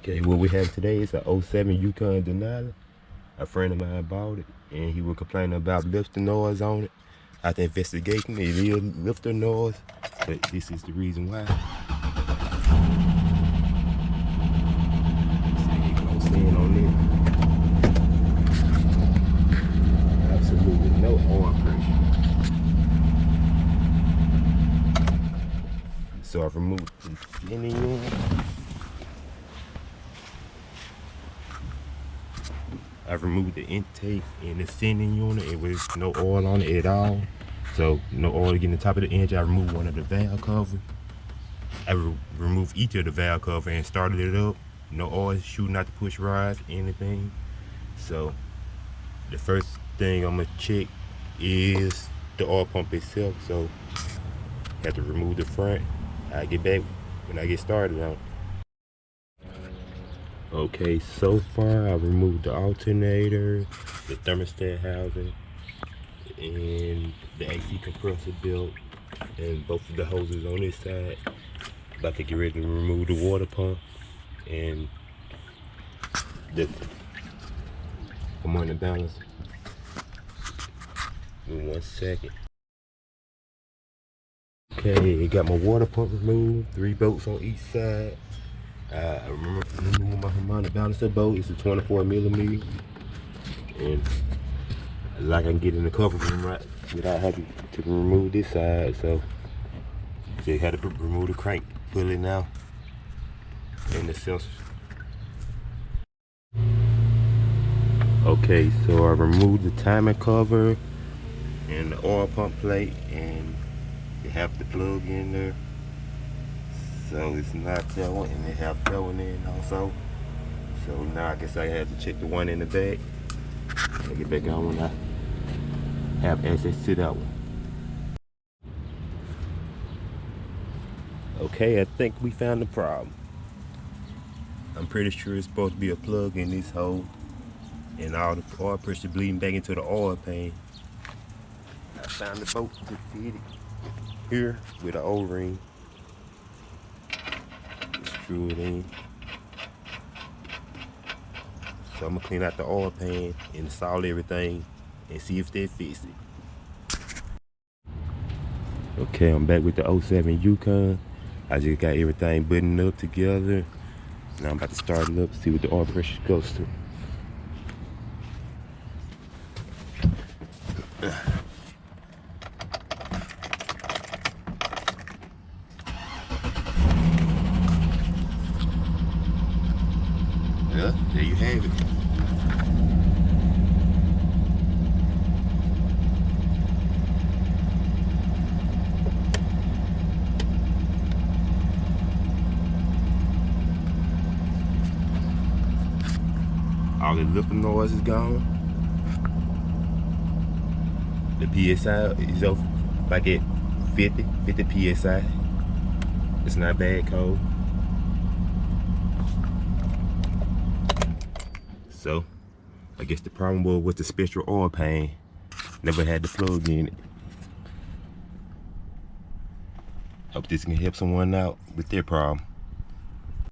Okay, what we have today is a '07 Yukon Denali. A friend of mine bought it, and he was complaining about lifter noise on it. After investigation, it is lifter noise, but this is the reason why. See, no sin on it. Absolutely no oil pressure. So I've removed the spinning unit. I've removed the intake and the sending unit. It was no oil on it at all. So no oil getting the top of the engine. I removed one of the valve covers. I removed each of the valve cover and started it up. No oil shooting out the push rods, anything. So the first thing I'm gonna check is the oil pump itself. So I have to remove the front. I'll get back when I get started on it. Okay, so far I removed the alternator, the thermostat housing, and the AC compressor belt, and both of the hoses on this side. About to get ready to remove the water pump and the harmonic balance. In 1 second. Okay, got my water pump removed, 3 bolts on each side. I remember my harmonic balancer bolt. It's a 24 millimeter, and like I can get in the cover room right without having to remove this side. So they had to remove the crank, pull it now, and the sensors. Okay, so I removed the timing cover and the oil pump plate, and they have the plug in there. So it's not that one, and they have that one in also. So now I guess I have to check the one in the back. I'll get back on when I have access to that one. Okay, I think we found the problem. I'm pretty sure it's supposed to be a plug in this hole, and all the oil pressure bleeding back into the oil pan. I found the bolt to fit it here with an O-ring. Screw it in. So I'm gonna clean out the oil pan, install everything, and see if that fits it. Okay, I'm back with the '07 Yukon. I just got everything buttoned up together. Now I'm about to start it up, see what the oil pressure goes to. Yeah, there you have it. All the lifting noise is gone. The PSI is over like at 50 PSI. It's not bad cold. So I guess the problem was with the special oil pan. Never had the plug in it. Hope this can help someone out with their problem.